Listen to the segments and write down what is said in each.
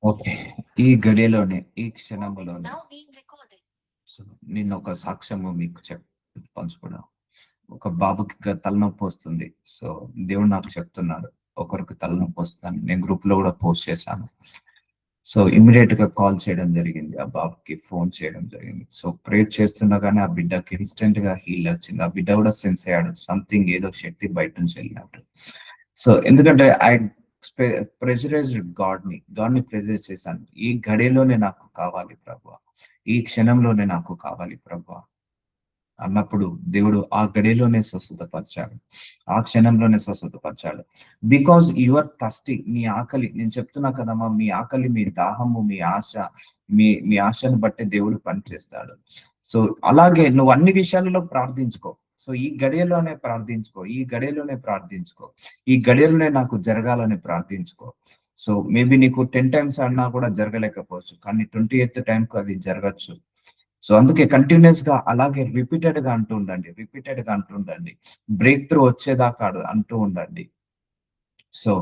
Okay. ఈ గడియలోనే, ఈ క్షణములోనే so, నేను ఒక సాక్ష్యము మీకు పంచుకున్నాను. ఒక బాబుకి తలనొప్పి వస్తుంది. సో, దేవుడు నాకు చెప్తున్నాడు. ఒకరికి తలనొప్పి వస్తుందని. నేను గ్రూప్‌లో కూడా పోస్ట్ చేశాను. సో, ఇమ్మీడియేట్‌గా కాల్ చేయడం జరిగింది. ఆ బాబుకి ఫోన్ చేయడం జరిగింది. సో, ప్రేయర్ చేస్తుండగానే ఆ బిడ్డకి ఇన్‌స్టంట్‌గా హీల్ వచ్చింది. ఆ బిడ్డ కూడా సెన్స్ అయ్యాడు. సంథింగ్ ఏదో శక్తి బయట నుంచి వెళ్ళినట్టు. సో, ఎందుకంటే స్పె ప్రెషరైజ్డ్ గాడ్‌ని ప్రెజర్ చేశాను. ఈ గడియలోనే నాకు కావాలి ప్రభువా! ఈ క్షణంలోనే నాకు కావాలి ప్రభువా! అన్నప్పుడు దేవుడు ఆ గడియలోనే స్వస్థతపరిచాడు. ఆ క్షణంలోనే స్వస్థతపరిచాడు. బికాజ్ యు ఆర్ థర్స్టీ, మీ ఆకలి, నేను చెప్తున్నా కదమ్మా, మీ ఆకలి, మీ దాహము, మీ ఆశ, మీ ఆశను బట్టి దేవుడు పనిచేస్తాడు. సో, అలాగే నువ్వు అన్ని విషయాలలో ప్రార్థించుకో. సో, ఈ గడియలోనే ప్రార్థించుకో. ఈ గడియలోనే ప్రార్థించుకో. ఈ గడియలోనే నాకు జరగాలని ప్రార్థించుకో. సో, మేబీ నీకు 10 టైమ్స్ అన్నా కూడా జరగలేకపోవచ్చు. కానీ 20th టైంకి అది జరగచ్చు. సో, అందుకే కంటిన్యూయస్ గా అలాగే రిపీటెడ్ గా అంటూ ఉండండి. బ్రేక్ త్రూ వచ్చేదాకా అంటూ ఉండండి. సో,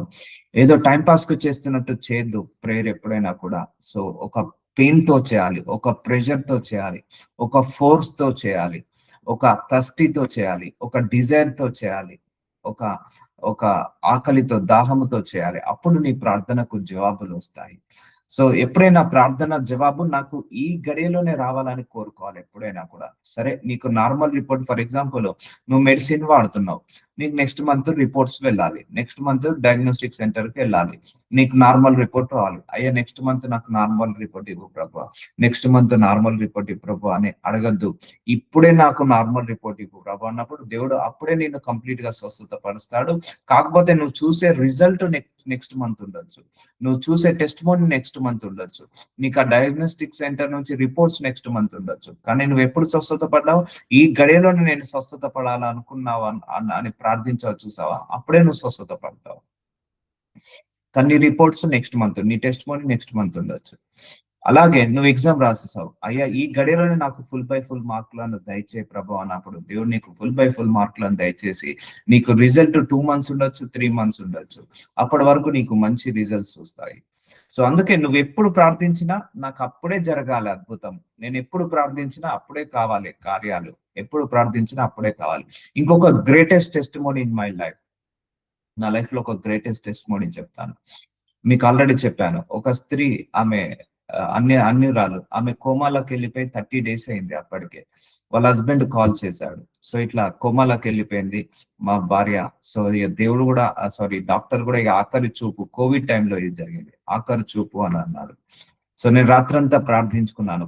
ఏదో టైమ్ పాస్‌కి చేస్తున్నట్టు చేయొద్దు ప్రేయర్ ఎప్పుడైనా కూడా. సో, ఒక పెయిన్‌తో చేయాలి. ఒక ప్రెషర్‌తో చేయాలి. ఒక ఫోర్స్‌తో చేయాలి. ఒక థర్స్టీతో చేయాలి. ఒక డిజైర్‌తో చేయాలి. ఒక ఒక ఆకలితో, దాహముతో చేయాలి. అప్పుడు నీ ప్రార్థనకు జవాబులొస్తాయి. సో, ఎప్పుడైనా ప్రార్థన జవాబు నాకు ఈ గడియలోనే రావాలని కోరుకోవాలి ఎప్పుడైనా కూడా. సరే, నీకు నార్మల్ రిపోర్ట్, ఫర్ ఎగ్జాంపుల్ నువ్వు మెడిసిన్ వాడుతున్నావు. నీకు నెక్స్ట్ మంత్ రిపోర్ట్స్ వెళ్ళాలి. నెక్స్ట్ మంత్ డయాగ్నోస్టిక్ సెంటర్‌కి వెళ్ళాలి. నీకు నార్మల్ రిపోర్ట్ రావాలి. అయ్యా నెక్స్ట్ మంత్ నాకు నార్మల్ రిపోర్ట్ ఇవ్వు ప్రభువా. నెక్స్ట్ మంత్ నార్మల్ రిపోర్ట్ ఇవ్వు ప్రభువా అని అడగొద్దు. ఇప్పుడే నాకు నార్మల్ రిపోర్ట్ ఇవ్వు ప్రభువా అన్నప్పుడు దేవుడు అప్పుడే నిన్ను కంప్లీట్‌గా స్వస్థత పరుస్తాడు. కాకపోతే నువ్వు చూసే రిజల్ట్ నెక్స్ట్ మంత్ ఉండొచ్చు. నువ్వు చూసే టెస్టిమోనీ నెక్స్ట్ మంత్ ఉండొచ్చు. నీకు ఆ డయాగ్నోస్టిక్ సెంటర్ నుంచి రిపోర్ట్స్ నెక్స్ట్ మంత్ ఉండొచ్చు. కానీ నువ్వు ఎప్పుడు స్వస్థత పడ్డావు? ఈ గడియలోనే నేను స్వస్థత పడాలనుకున్నావు అని ప్రార్థించావు చూసావా? అప్పుడే నువ్వు స్వస్థత పడతావు. కానీ నీ రిపోర్ట్స్ నెక్స్ట్ మంత్, నీ టెస్టిమోనీ నెక్స్ట్ మంత్ ఉండొచ్చు. అలాగే నువ్వు ఎగ్జామ్ రాసేసావు. అయ్యా ఈ గడియలోనే నాకు ఫుల్ బై ఫుల్ మార్కులను దయచేయి ప్రభు అన్నప్పుడు దేవుడు నీకు ఫుల్ బై ఫుల్ మార్కులను దయచేసి నీకు రిజల్ట్ 2 మంత్స్ ఉండొచ్చు, 3 మంత్స్ ఉండొచ్చు. అప్పటి వరకు నీకు మంచి రిజల్ట్స్ వస్తాయి. సో, అందుకే నువ్వు ఎప్పుడు ప్రార్థించినా నాకు అప్పుడే జరగాలి అద్భుతం. నేను ఎప్పుడు ప్రార్థించినా అప్పుడే కావాలి కార్యాలు. ఎప్పుడు ప్రార్థించినా అప్పుడే కావాలి. ఇంకొక greatest testimony in my life. నా లైఫ్ లో ఒక గ్రేటెస్ట్ టెస్టిమోనీ చెప్తాను. మీకు ఆల్రెడీ చెప్పాను. ఒక స్త్రీ, ఆమె అన్యురాలు. ఆమె కోమాలోకి వెళ్ళిపోయి 30 డేస్ అయింది అప్పటికే. వాళ్ళ హస్బెండ్ కాల్ చేశాడు. సో, ఇట్లా కోమాలోకి వెళ్ళిపోయింది మా భార్య. సో, ఇగ దేవుడు కూడా సారీ డాక్టర్ కూడా ఇక ఆఖరి చూపు, కోవిడ్ టైంలో ఇది జరిగింది. ఆఖరి చూపు అని అన్నాడు. సో, నేను రాత్రంతా ప్రార్థించుకున్నాను.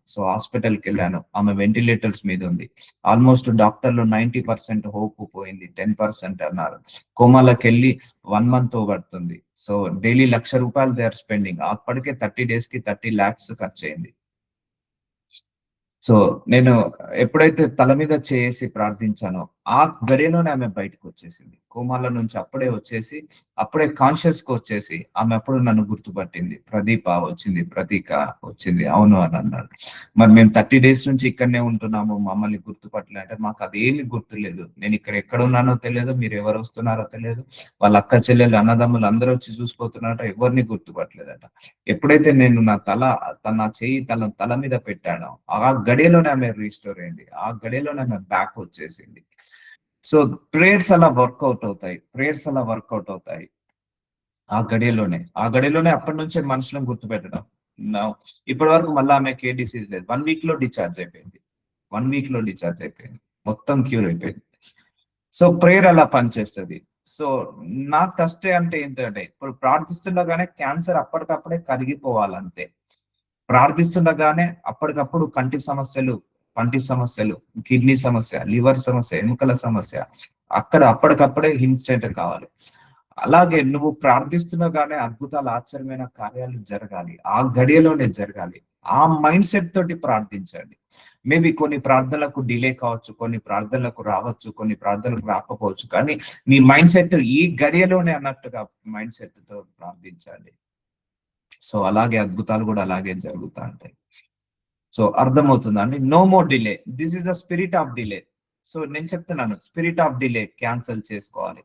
సో, హాస్పిటల్‌కి వెళ్ళాను. ఆమె వెంటిలేటర్స్ మీద ఉంది. ఆల్మోస్ట్ డాక్టర్లు 90% హోప్ పోయింది. 10% అన్నారు. కోమాలోకెళ్ళి 1 మంత్ పడుతుంది. So, daily ₹1,00,000 they are spending. అప్పటికే 30 డేస్‌కి 30,00,000 ఖర్చయింది. సో, నేను ఎప్పుడైతే తల మీద చేసి ప్రార్థించానో, ఆ గడియలోనే ఆమె బయటకొచ్చేసింది. కోమాలో నుంచి అప్పుడే వచ్చేసి, అప్పుడే కాన్షియస్‌కొచ్చేసి, ఆమె అప్పుడు నన్ను గుర్తుపట్టింది. ప్రదీప వచ్చింది, ప్రతీక వచ్చింది. అవును అని అన్నాడు. మరి మేము 30 డేస్ నుంచి ఇక్కడనే ఉంటున్నాము. మమ్మల్ని గుర్తుపట్టలే అంటే, మాకు అదేమి గుర్తులేదు. నేను ఇక్కడ ఎక్కడున్నానో తెలియదు. మీరు ఎవరు వస్తున్నారో తెలియదు. వాళ్ళ అక్క చెల్లెలు, అన్నదమ్ములు అందరూ వచ్చి చూసిపోతున్నారట. ఎవరిని గుర్తుపట్టలేదట. ఎప్పుడైతే నేను నా చెయ్యి తల మీద పెట్టానో, ఆ గడియలోనే ఆమె రీస్టోర్ అయింది. ఆ గడియలోనే ఆమె బ్యాక్ వచ్చేసింది. సో, ప్రేయర్స్ అలా వర్కౌట్ అవుతాయి. ఆ గడియలోనే అప్పటి నుంచే మనుషులను గుర్తుపెట్టడం. నౌ ఇప్పటి వరకు మళ్ళా ఆమెకి ఏ డిసీజ్ లేదు. 1 వీక్ లో డిశ్చార్జ్ అయిపోయింది. 1 వీక్ లో డిశ్చార్జ్ అయిపోయింది. మొత్తం క్యూర్ అయిపోయింది. సో, ప్రేయర్ అలా పనిచేస్తది. సో, నాకు కష్టే అంటే ఏంటంటే, ఇప్పుడు ప్రార్థిస్తుండగానే క్యాన్సర్ అప్పటికప్పుడే కరిగిపోవాలంతే. ప్రార్థిస్తుండగానే అప్పటికప్పుడు కంటి సమస్యలు, పంటి సమస్యలు, కిడ్నీ సమస్య, లివర్ సమస్య, ఎముకల సమస్య అప్పటికప్పుడే ఇన్స్టెంట్ కావాలి. అలాగే నువ్వు ప్రార్థిస్తుండగానే అద్భుతాలు, ఆశ్చర్యమైన కార్యాలు జరగాలి. ఆ గడియలోనే జరగాలి. ఆ మైండ్ సెట్ తోటి ప్రార్థించండి. మేబీ కొన్ని ప్రార్థనలకు డిలే కావచ్చు, కొన్ని ప్రార్థనలకు రావచ్చు, కొన్ని ప్రార్థనలకు రాకపోవచ్చు. కానీ నీ మైండ్ సెట్ ఈ గడియలోనే అన్నట్టుగా మైండ్ సెట్ తో ప్రార్థించండి. సో, అలాగే అద్భుతాలు కూడా అలాగే జరుగుతా ఉంటాయి. సో, అర్థమవుతుందా అండి? No more delay. This is the spirit of delay. So, నేను చెప్తున్నాను స్పిరిట్ ఆఫ్ డిలే క్యాన్సల్ చేసుకోవాలి.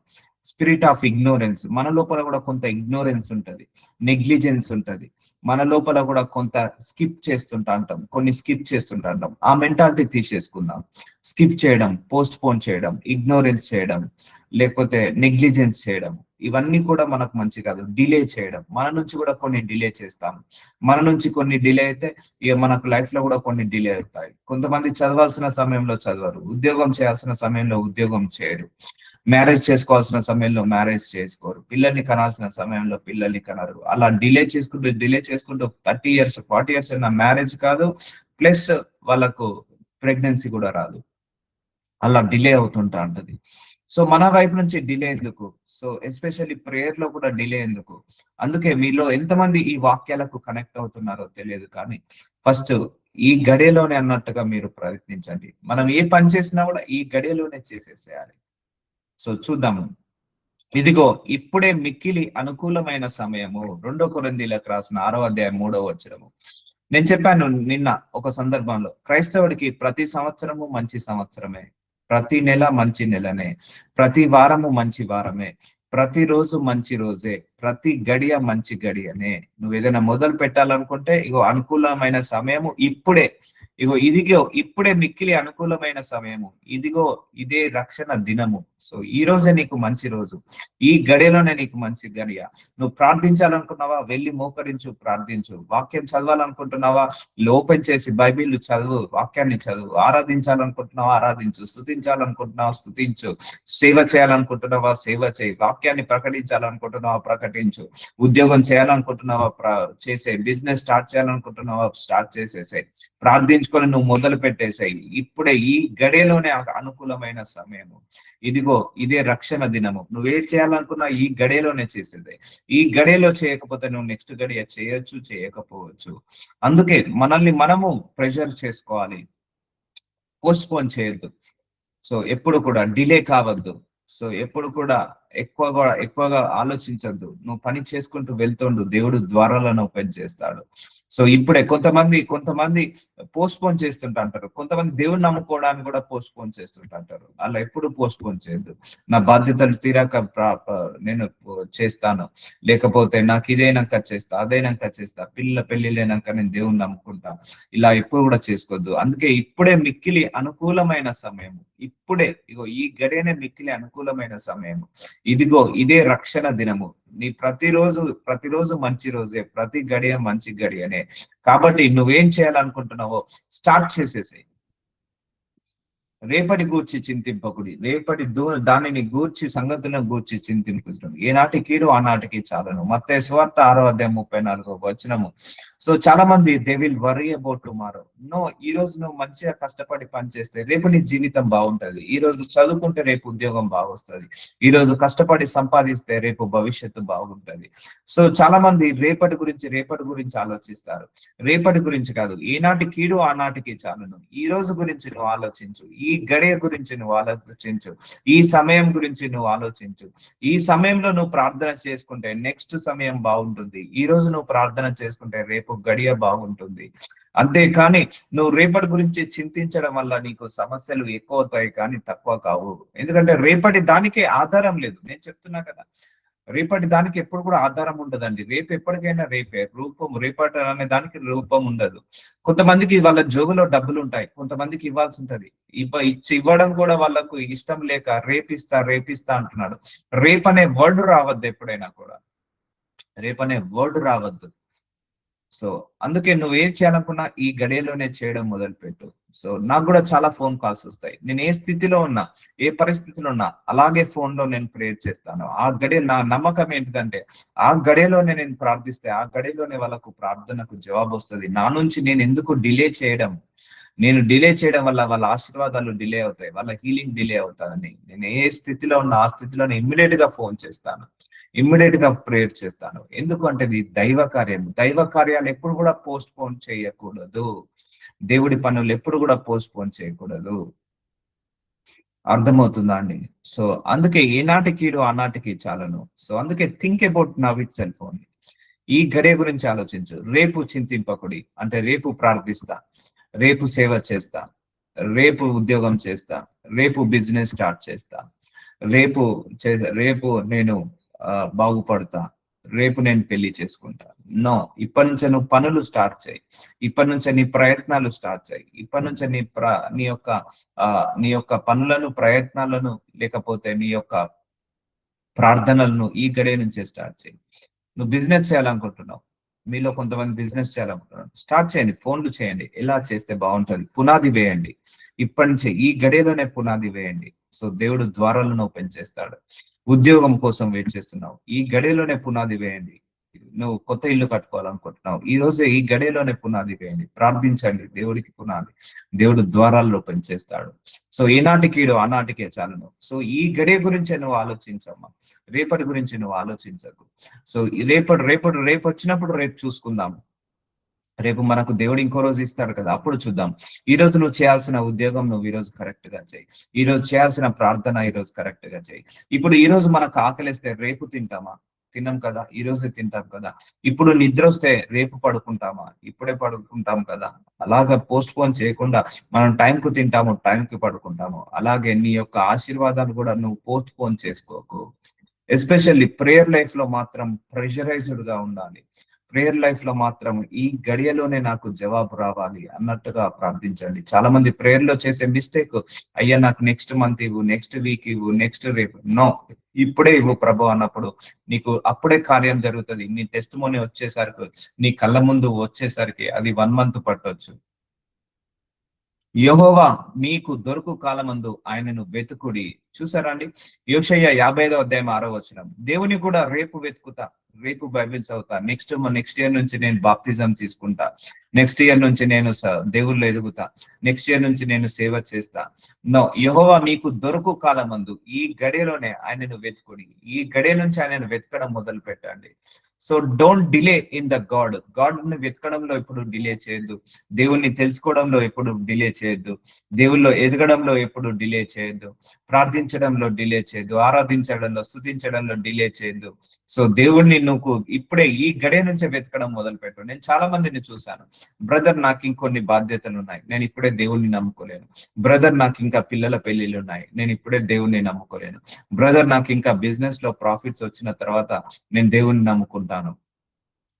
Spirit of ignorance. మన లోపల కూడా కొంత ఇగ్నోరెన్స్ ఉంటది, నెగ్లిజెన్స్ ఉంటది, మన లోపల కూడా కొంత స్కిప్ చేస్తుంటా అంటాం, కొన్ని స్కిప్ చేస్తుంటా అంటాం. ఆ మెంటాలిటీ తీసేసుకుందాం. స్కిప్ చేయడం, పోస్ట్ పోన్ చేయడం, ఇగ్నోరెన్స్ చేయడం, లేకపోతే నెగ్లిజెన్స్ చేయడం, ఇవన్నీ కూడా మనకు మంచి కాదు. డిలే చేయడం, మన నుంచి కూడా కొన్ని డిలే చేస్తాం. మన నుంచి కొన్ని డిలే అయితే ఇక మనకు లైఫ్ లో కూడా కొన్ని డిలే అవుతాయి. కొంతమంది చదవాల్సిన సమయంలో చదవరు, ఉద్యోగం చేయాల్సిన సమయంలో ఉద్యోగం చేయరు, మ్యారేజ్ చేసుకోవాల్సిన సమయంలో మ్యారేజ్ చేసుకోరు, పిల్లల్ని కనాల్సిన సమయంలో పిల్లల్ని కనరు. అలా డిలే చేసుకుంటూ 30 years 40 years అయినా మ్యారేజ్ కాదు, ప్లస్ వాళ్ళకు ప్రెగ్నెన్సీ కూడా రాదు. అలా డిలే అవుతుంటా ఉంటది. సో మన వైపు నుంచి డిలే ఎందుకు? సో ఎస్పెషల్లీ ప్రేయర్ లో కూడా డిలే ఎందుకు? అందుకే మీలో ఎంతమంది ఈ వాక్యాలకు కనెక్ట్ అవుతున్నారో తెలియదు, కానీ ఫస్ట్ ఈ గడియలోనే అన్నట్టుగా మీరు ప్రయత్నించండి. మనం ఏ పని చేసినా కూడా ఈ గడియలోనే చేసేసేయాలి. సో చూద్దాము. ఇదిగో ఇప్పుడే మిక్కిలి అనుకూలమైన సమయము. 2 కొరింథీయులకు రాసిన 6వ అధ్యాయం 3వ వచనము. నేను చెప్పాను నిన్న ఒక సందర్భంలో, క్రైస్తవుడికి ప్రతి సంవత్సరము మంచి సంవత్సరమే, ప్రతి నెల మంచి నెలనే, ప్రతి వారము మంచి వారమే, ప్రతిరోజు మంచి రోజే, ప్రతి గడియ మంచి గడియనే. నువ్వు ఏదైనా మొదలు పెట్టాలనుకుంటే ఇగో అనుకూలమైన సమయము ఇప్పుడే. ఇగో ఇదిగో ఇప్పుడే మిక్కిలి అనుకూలమైన సమయము. ఇదిగో ఇదే రక్షణ దినము. సో ఈ రోజే నీకు మంచి రోజు, ఈ గడియలోనే నీకు మంచి గడియ. నువ్వు ప్రార్థించాలనుకున్నావా, వెళ్ళి మోకరించు, ప్రార్థించు. వాక్యం చదవాలనుకుంటున్నావా, ఓపెన్ చేసి బైబిల్ చదువు, వాక్యాన్ని చదువు. ఆరాధించాలనుకుంటున్నావా, ఆరాధించు. స్తుతించాలనుకుంటున్నావా, స్తుతించు. సేవ చేయాలనుకుంటున్నావా, సేవ చేయి. వాక్యాన్ని ప్రకటించాలనుకుంటున్నావా, ప్రకటించు. ఉద్యోగం చేయాలనుకుంటున్నావా, చేసే. బిజినెస్ స్టార్ట్ చేయాలనుకుంటున్నావా, స్టార్ట్ చేసేసే. ప్రార్థించుకొని నువ్వు మొదలు పెట్టేసాయి. ఇప్పుడే ఈ గడియలోనే అనుకూలమైన సమయము. ఇదిగో ఇదే రక్షణ దినము. నువ్వే చేయాలనుకున్నా ఈ గడియలోనే చేసేదే. ఈ గడియలో చేయకపోతే నువ్వు నెక్స్ట్ గడియ చేయొచ్చు, చేయకపోవచ్చు. అందుకే మనల్ని మనము ప్రెషర్ చేసుకోవాలి, పోస్ట్ పోన్ చేయొద్దు. సో ఎప్పుడు కూడా డిలే కావద్దు. సో ఎప్పుడు కూడా ఎక్కువగా ఆలోచించద్దు. నువ్వు పని చేసుకుంటూ వెళ్తుండు, దేవుడు ద్వారాలను ఓపెన్ చేస్తాడు. సో ఇప్పుడే కొంతమంది పోస్ట్ పోన్ చేస్తుంటారు, కొంతమంది దేవుడిని నమ్ముకోవడానికి కూడా పోస్ట్ పోన్ చేస్తుంటారు. అలా ఎప్పుడు పోస్ట్ పోన్ చేయొద్దు. నా బాధ్యతలు తీరాక నేను చేస్తాను, లేకపోతే నాకు ఇదైనాక చేస్తా, అదైనాక చేస్తా, పెళ్లిలేనాక నేను దేవుణ్ణి నమ్ముకుంటా, ఇలా ఎప్పుడు కూడా చేసుకోవద్దు. అందుకే ఇప్పుడే మిక్కిలి అనుకూలమైన సమయం. ఇప్పుడే ఇగో ఈ గడియనే మిక్కిలి అనుకూలమైన సమయం. ఇదిగో ఇదే రక్షణ దినము. నీ ప్రతిరోజు మంచి రోజే, ప్రతి గడియ మంచి గడియనే. కాబట్టి నువ్వేం చేయాలనుకుంటున్నావో స్టార్ట్ చేసేసాయి. రేపటి గూర్చి చింతింపకుడి, దానిని గూర్చి సంగతులను గూర్చి చింతింపుతుంది. ఏనాటి కీడు ఆనాటికి చాలను. మత్తయి సువార్త 6వ అధ్యాయం 34వ వచనము. సో చాలా మంది they will worry about tomorrow. No, ఈ రోజు నువ్వు మంచిగా కష్టపడి పని చేస్తే రేపు నీ జీవితం బాగుంటది. ఈ రోజు చదువుకుంటే రేపు ఉద్యోగం బాగొస్తుంది. ఈ రోజు కష్టపడి సంపాదిస్తే రేపు భవిష్యత్తు బాగుంటది. సో చాలా మంది రేపటి గురించి ఆలోచిస్తారు. రేపటి గురించి కాదు, ఏనాటి కీడు ఆనాటికి చాలును. ఈ రోజు గురించి నువ్వు ఆలోచించు, ఈ గడియ గురించి నువ్వు ఆలోచించు, ఈ సమయం గురించి నువ్వు ఆలోచించు. ఈ సమయంలో నువ్వు ప్రార్థన చేసుకుంటే నెక్స్ట్ సమయం బాగుంటుంది. ఈ రోజు నువ్వు ప్రార్థన చేసుకుంటే రేపు గడియ బాగుంటుంది. అంతేకాని నువ్వు రేపటి గురించి చింతించడం వల్ల నీకు సమస్యలు ఎక్కువ అవుతాయి కానీ తక్కువ కావు. ఎందుకంటే రేపటి దానికే ఆధారం లేదు. నేను చెప్తున్నా కదా, రేపటి దానికి ఎప్పుడు కూడా ఆధారం ఉండదండి. రేపు ఎప్పటికైనా రేపే. రేపటి అనే దానికి రూపం ఉండదు. కొంతమందికి వాళ్ళ జోబులో డబ్బులు ఉంటాయి, కొంతమందికి ఇవ్వాల్సి ఉంటది. ఇవ్వడం కూడా వాళ్ళకు ఇష్టం లేక రేపిస్తా అంటున్నాడు. రేపనే వర్డ్ రావద్దు. ఎప్పుడైనా కూడా రేపనే వర్డ్ రావద్దు. సో అందుకే నువ్వేం చేయాలనుకున్నా ఈ గడియలోనే చేయడం మొదలుపెట్టు. సో నాకు కూడా చాలా ఫోన్ కాల్స్ వస్తాయి. నేను ఏ స్థితిలో ఉన్నా, ఏ పరిస్థితిలో ఉన్నా, అలాగే ఫోన్ లో నేను ప్రేయర్ చేస్తాను. ఆ గడియ నా నమ్మకం ఏంటిదంటే, ఆ గడియలోనే నేను ప్రార్థిస్తే ఆ గడియలోనే వాళ్ళకు ప్రార్థనకు జవాబు వస్తుంది. నా నుంచి నేను ఎందుకు డిలే చేయడం వల్ల వాళ్ళ ఆశీర్వాదాలు డిలే అవుతాయి, వాళ్ళ హీలింగ్ డిలే అవుతాయని నేను ఏ స్థితిలో ఉన్నా ఆ స్థితిలోనే ఇమ్మీడియట్ గా ఫోన్ చేస్తాను, ఇమ్మీడియట్ గా ప్రేయర్ చేస్తాను. ఎందుకు అంటే ఇది దైవ కార్యాలు ఎప్పుడు కూడా పోస్ట్ పోన్ చేయకూడదు. దేవుడి పనులు ఎప్పుడు కూడా పోస్ట్ పోన్ చేయకూడదు. అర్థమవుతుందా అండి? సో అందుకే ఏనాటి కీడు ఆనాటికి చాలను. సో అందుకే think about now itself only. ఈ గడియ గురించి ఆలోచించు. రేపు చింతింపకుడి అంటే రేపు ప్రార్థిస్తా, రేపు సేవ చేస్తా, రేపు ఉద్యోగం చేస్తా, రేపు బిజినెస్ స్టార్ట్ చేస్తా, రేపు రేపు నేను బాగుపడతా, రేపు నేను పెళ్లి చేసుకుంటా. నో, ఇప్పటి నుంచే నువ్వు పనులు స్టార్ట్ చేయి, ఇప్పటి నుంచే నీ ప్రయత్నాలు స్టార్ట్ చేయి, ఇప్పటి నుంచే నీ యొక్క పనులను, ప్రయత్నాలను, లేకపోతే నీ యొక్క ప్రార్థనలను ఈ గడియ నుంచే స్టార్ట్ చేయి. నువ్వు బిజినెస్ చేయాలనుకుంటున్నావు, మీలో కొంతమంది బిజినెస్ చేయాలనుకుంటున్నారు, స్టార్ట్ చేయండి, ఫోన్లు చేయండి. ఎలా చేస్తే బాగుంటుంది, పునాది వేయండి. ఇప్పటి నుంచే ఈ గడియలోనే పునాది వేయండి. సో దేవుడు ద్వారాలను ఓపెన్ చేస్తాడు. ఉద్యోగం కోసం వెయిట్ చేస్తున్నావు, ఈ గడియలోనే పునాది వేయండి. నువ్వు కొత్త ఇల్లు కట్టుకోవాలనుకుంటున్నావు, ఈ రోజే ఈ గడియలోనే పునాది వేయండి. ప్రార్థించండి, దేవుడికి పునాది, దేవుడు ద్వారాలను ఓపెన్ చేస్తాడు. సో ఈనాటికి ఆనాటికే చాలును. సో ఈ గడియ గురించే నువ్వు ఆలోచించమ్మా, రేపటి గురించి నువ్వు ఆలోచించకు. సో రేపు వచ్చినప్పుడు రేపు చూసుకుందాం. రేపు మనకు దేవుడు ఇంకో రోజు ఇస్తాడు కదా, అప్పుడు చూద్దాం. ఈ రోజు నువ్వు చేయాల్సిన ఉద్యోగం నువ్వు ఈ రోజు కరెక్ట్ గా చేయి, ఈ రోజు చేయాల్సిన ప్రార్థన ఈ రోజు కరెక్ట్ గా చేయి. ఇప్పుడు ఈ రోజు మనకు ఆకలిస్తే రేపు తింటామా? తిన్నాం కదా, ఈ రోజే తింటాం కదా. ఇప్పుడు నిద్ర వస్తే రేపు పడుకుంటామా? ఇప్పుడే పడుకుంటాం కదా. అలాగా పోస్ట్ పోన్ చేయకుండా మనం టైం కు తింటాము, టైం కి పడుకుంటాము. అలాగే నీ యొక్క ఆశీర్వాదాలు కూడా నువ్వు పోస్ట్ పోన్ చేసుకోకు. ఎస్పెషల్లీ ప్రేయర్ లైఫ్ లో మాత్రం ప్రెషరైజ్డ్ గా ఉండాలి. ప్రేయర్ లైఫ్ లో మాత్రం ఈ గడియలోనే నాకు జవాబు రావాలి అన్నట్టుగా ప్రార్థించండి. చాలా మంది ప్రేయర్ లో చేసే మిస్టేక్, అయ్యా నాకు నెక్స్ట్ మంత్ ఇవ్వు, నెక్స్ట్ వీక్ ఇవ్వు, నెక్స్ట్ రేపు. నో, ఇప్పుడే ఇవ్వు ప్రభు అన్నప్పుడు నీకు అప్పుడే కార్యం జరుగుతుంది. నీ టెస్ట్ మోని వచ్చేసరికి, నీ కళ్ళ ముందు వచ్చేసరికి అది 1 month పట్టొచ్చు. యెహోవా మీకు దొరుకు కాలమందు ఆయనను వెతుకుడి. చూసారా అండి, యోషయ్య 55వ అధ్యాయం 6వ వచనం. దేవుని కూడా రేపు వెతుకుతా, రేపు బైబిల్ చదువుతా, నెక్స్ట్ ఇయర్ నుంచి నేను బాప్తిజం తీసుకుంటా, నెక్స్ట్ ఇయర్ నుంచి నేను దేవుళ్ళు ఎదుగుతా, నెక్స్ట్ ఇయర్ నుంచి నేను సేవ చేస్తా. నో, యెహోవా మీకు దొరుకు కాలమందు ఈ గడియలోనే ఆయనను వెతుకుడి. ఈ గడియ నుంచి ఆయనను వెతకడం మొదలు పెట్టండి. So don't delay in the God ని వెతకడంలో ఎప్పుడు డిలే చేయొద్దు, దేవుణ్ణి తెలుసుకోవడంలో ఎప్పుడు డిలే చేయొద్దు, దేవుల్లో ఎదగడంలో ఎప్పుడు డిలే చేయొద్దు, ప్రార్థించడంలో డిలే చేయొద్దు, ఆరాధించడంలో, స్తుతించడంలో డిలే చేయొద్దు. సో దేవుణ్ణి నువ్వు ఇప్పుడే ఈ గడియ నుంచే వెతకడం మొదలు పెట్టు. నేను చాలా మందిని చూశాను, బ్రదర్ నాకు ఇంకొన్ని బాధ్యతలు ఉన్నాయి, నేను ఇప్పుడే దేవుణ్ణి నమ్ముకోలేను. బ్రదర్ నాకు ఇంకా పిల్లల పెళ్లిళ్ళు ఉన్నాయి, నేను ఇప్పుడే దేవుణ్ణి నమ్ముకోలేను. బ్రదర్ నాకు ఇంకా బిజినెస్ లో ప్రాఫిట్స్ వచ్చిన తర్వాత నేను దేవుణ్ణి నమ్ముకుంటాను.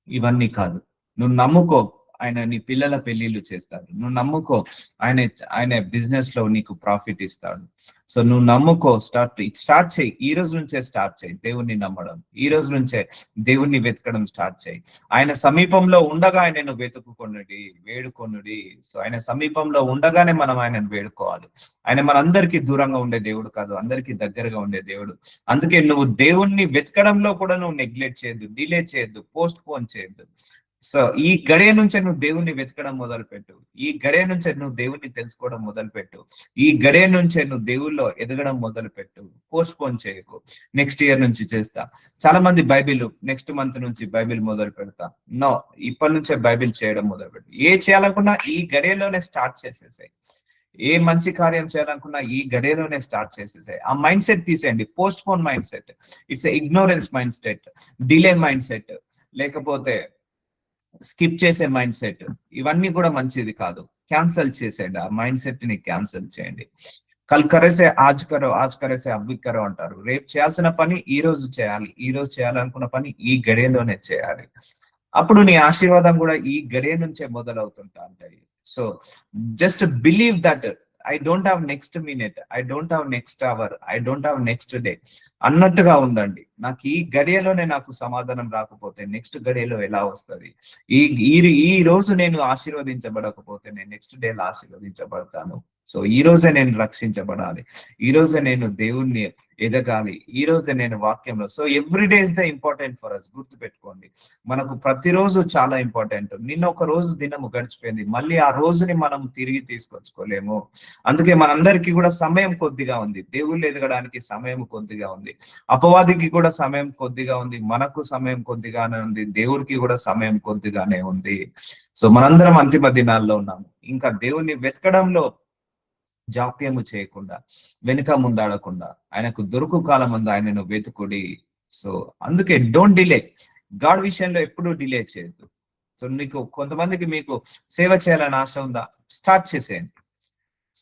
ఇవన్నీ కాదు, నువ్వు నమ్ముకో, ఆయన నీ పిల్లల పెళ్లిళ్ళు చేస్తాడు. నువ్వు నమ్ముకో, ఆయన బిజినెస్ లో నీకు ప్రాఫిట్ ఇస్తాడు. సో నువ్వు నమ్ముకో, స్టార్ట్ చేయి, ఈ రోజు నుంచే స్టార్ట్ చేయి దేవుణ్ణి నమ్మడం, ఈ రోజు నుంచే దేవుణ్ణి వెతకడం స్టార్ట్ చేయి. ఆయన సమీపంలో ఉండగా ఆయనను వెతుకుకొనుడి, వేడుకొనుడి. సో ఆయన సమీపంలో ఉండగానే మనం ఆయనను వేడుకోవాలి. ఆయన మనందరికీ దూరంగా ఉండే దేవుడు కాదు, అందరికీ దగ్గరగా ఉండే దేవుడు. అందుకే నువ్వు దేవుణ్ణి వెతకడంలో కూడా నువ్వు నెగ్లెక్ట్ చేయొద్దు, డిలే చేయొద్దు, పోస్ట్ పోన్ చేయొద్దు. సో ఈ గడియ నుంచే నువ్వు దేవుణ్ణి వెతకడం మొదలుపెట్టు, ఈ గడియ నుంచే నువ్వు దేవుణ్ణి తెలుసుకోవడం మొదలుపెట్టు, ఈ గడియ నుంచే నువ్వు దేవుళ్ళో ఎదగడం మొదలుపెట్టు. పోస్ట్ పోన్ చేయకు, నెక్స్ట్ ఇయర్ నుంచి చేస్తా. చాలా మంది బైబిల్ నెక్స్ట్ మంత్ నుంచి బైబిల్ మొదలు పెడతా. నో, ఇప్పటి నుంచే బైబిల్ చేయడం మొదలుపెట్టు. ఏ చేయాలనుకున్నా ఈ గడియలోనే స్టార్ట్ చేసేసాయి. ఏ మంచి కార్యం చేయాలనుకున్నా ఈ గడియలోనే స్టార్ట్ చేసేసాయి. ఆ మైండ్ సెట్ తీసేయండి, post phone mind set, it's ignorance mind set, delay mind set, లేకపోతే స్కిప్ చేసే మైండ్ సెట్. ఇవన్నీ కూడా మంచిది కాదు. క్యాన్సల్ చేసేయండి, ఆ మైండ్ సెట్ ని క్యాన్సల్ చేయండి. కల్ కరేసే ఆజ్ కరేసే అబ్బి కరో అంటారు. రేపు చేయాల్సిన పని ఈ రోజు చేయాలి, ఈ రోజు చేయాలనుకున్న పని ఈ గడియలోనే చేయాలి. అప్పుడు నీ ఆశీర్వాదం కూడా ఈ గడియ నుంచే మొదలవుతుంటా ఉంటాయి. So just believe that I don't have next minute, I don't have next hour, I don't have next day అన్నట్టుగా ఉండండి. నాకు ఈ గడియలోనే నాకు సమాధానం రాకపోతే నెక్స్ట్ గడియలో ఎలా వస్తుంది? ఈ ఈ రోజు నేను ఆశీర్వదించబడకపోతే నేను నెక్స్ట్ డేలో ఆశీర్వదించబడతాను. సో ఈ రోజే నేను రక్షించబడాలి, ఈ రోజే నేను దేవుణ్ణి ఎదగాలి, ఈ రోజే నేను వాక్యంలో. So every day is the important for us. గుర్తు పెట్టుకోండి, మనకు ప్రతిరోజు చాలా ఇంపార్టెంట్. నిన్న ఒక రోజు దినము గడిచిపోయింది, మళ్ళీ ఆ రోజుని మనం తిరిగి తీసుకొచ్చుకోలేము. అందుకే మనందరికీ కూడా సమయం కొద్దిగా ఉంది, దేవుళ్ళు ఎదగడానికి సమయం కొద్దిగా ఉంది, అపవాదికి కూడా సమయం కొద్దిగా ఉంది, మనకు సమయం కొద్దిగానే ఉంది, దేవుడికి కూడా సమయం కొద్దిగానే ఉంది. సో మనందరం అంతిమ దినాల్లో ఉన్నాము. ఇంకా దేవుణ్ణి వెతకడంలో జాప్యము చేయకుండా, వెనుక ముందాడకుండా, ఆయనకు దొరుకు కాలం ముందు ఆయనను వెతుకుడి. సో అందుకే డోంట్ డిలే, గాడ్ విషయంలో ఎప్పుడూ డిలే చేయొద్దు. సో మీకు సేవ చేయాలని ఆశ ఉందా, స్టార్ట్ చేసేయండి.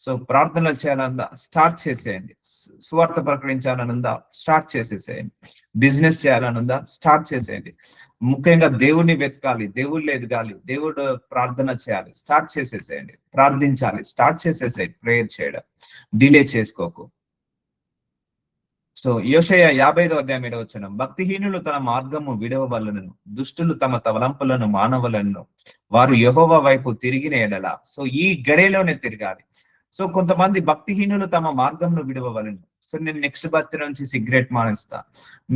సో ప్రార్థనలు చేయాలనుందా, స్టార్ట్ చేసేయండి. సువార్త ప్రకటించాలనుందా, స్టార్ట్ చేసేసేయండి. బిజినెస్ చేయాలనుందా, స్టార్ట్ చేసేయండి. ముఖ్యంగా దేవుణ్ణి వెతకాలి, దేవుళ్ళు ఎదగాలి, దేవుడు ప్రార్థన చేయాలి, స్టార్ట్ చేసేసేయండి. ప్రార్థించాలి, స్టార్ట్ చేసేసేయండి. ప్రేయర్ చేయడం డిలే చేసుకోకు. సో యోషయ 55:7 భక్తిహీనులు తన మార్గము విడవవలెను, దుష్టులు తమ తలంపులను మానవలను, వారు యెహోవా వైపు తిరిగిన ఎడల. సో ఈ గడియలోనే తిరగాలి. సో కొంతమంది భక్తిహీనులు తమ మార్గంను విడవవలెను. సో నేను నెక్స్ట్ బర్త్డే నుంచి సిగరెట్ మానేస్తా,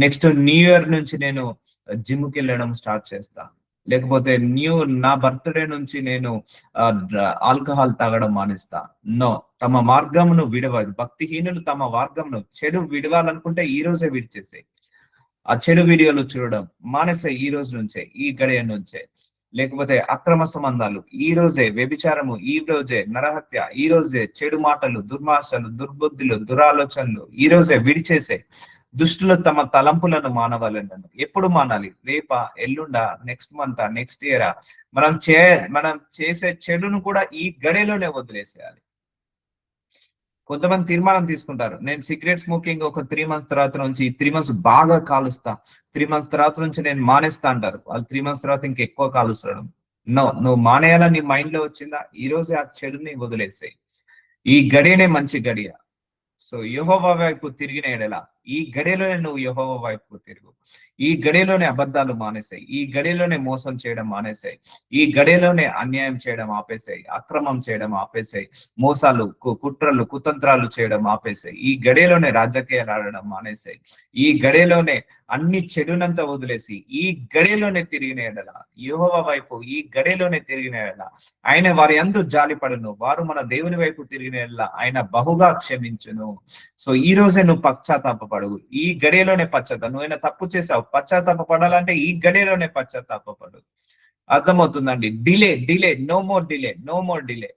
నెక్స్ట్ న్యూ ఇయర్ నుంచి నేను జిమ్కి వెళ్ళడం స్టార్ట్ చేస్తా, లేకపోతే నా బర్త్డే నుంచి నేను ఆల్కహాల్ తాగడం మానేస్తా. నో, తమ మార్గమును విడవదు. భక్తిహీనులు తమ మార్గమును, చెడు విడవాలనుకుంటే ఈ రోజే విడిచేసే. ఆ చెడు వీడియోలు చూడడం మానేసే ఈ రోజు నుంచే, ఈ గడియ నుంచే. లేకపోతే అక్రమ సంబంధాలు ఈ రోజే, వ్యభిచారము ఈ రోజే, నరహత్య ఈ రోజే, చెడు మాటలు, దుర్మాషలు, దుర్బుద్ధులు, దురాలోచనలు ఈ రోజే విడిచేసే. దుష్టులు తమ తలంపులను మానవాలన్నాను. ఎప్పుడు మానాలి? రేపా, ఎల్లుండా, నెక్స్ట్ మంత్, నెక్స్ట్ ఇయరా? మనం చేసే చెడును కూడా ఈ గడిలోనే వదిలేసేయాలి. కొంతమంది తీర్మానం తీసుకుంటారు, నేను సిగరెట్ స్మోకింగ్ ఒక 3 months తర్వాత నుంచి, 3 months బాగా కాలుస్తా, 3 months తర్వాత నుంచి నేను మానేస్తా అంటారు. వాళ్ళు 3 months తర్వాత ఇంకెక్కువ కాలుస్తాడు. నో, నువ్వు మానేయాలని నీ మైండ్ లో వచ్చిందా, ఈ రోజే ఆ చెడుని వదిలేసేయి. ఈ గడియనే మంచి గడియ. సో యెహోవా వైపు తిరిగిన ఎడల, ఈ గడియలోనే నువ్వు యెహోవా వైపు తిరుగు. ఈ గడియలోనే అబద్ధాలు మానేసాయి, ఈ గడియలోనే మోసం చేయడం మానేసాయి, ఈ గడియలోనే అన్యాయం చేయడం ఆపేసాయి, అక్రమం చేయడం ఆపేసాయి, మోసాలు, కుట్రలు, కుతంత్రాలు చేయడం ఆపేసాయి, ఈ గడియలోనే రాజకీయాలు ఆడడం మానేసాయి, ఈ గడియలోనే అన్ని చెడునంతా వదిలేసి ఈ గడియలోనే తిరిగిన ఎడల, యెహోవా వైపు ఈ గడియలోనే తిరిగిన ఎడల ఆయన వారి యందు జాలిపడును, వారు మన దేవుని వైపు తిరిగిన ఎడల ఆయన బహుగా క్షమించును. సో ఈ రోజే నువ్వు పశ్చాత్తాపపడు, ఈ గడియలోనే నువ్వైనా తప్పు చేసావు, పశ్చాత్తాపడాలంటే ఈ గడియలోనే పశ్చాత్తాపడు. అర్థమవుతుందండి? Delay delay, no more delay, no more delay.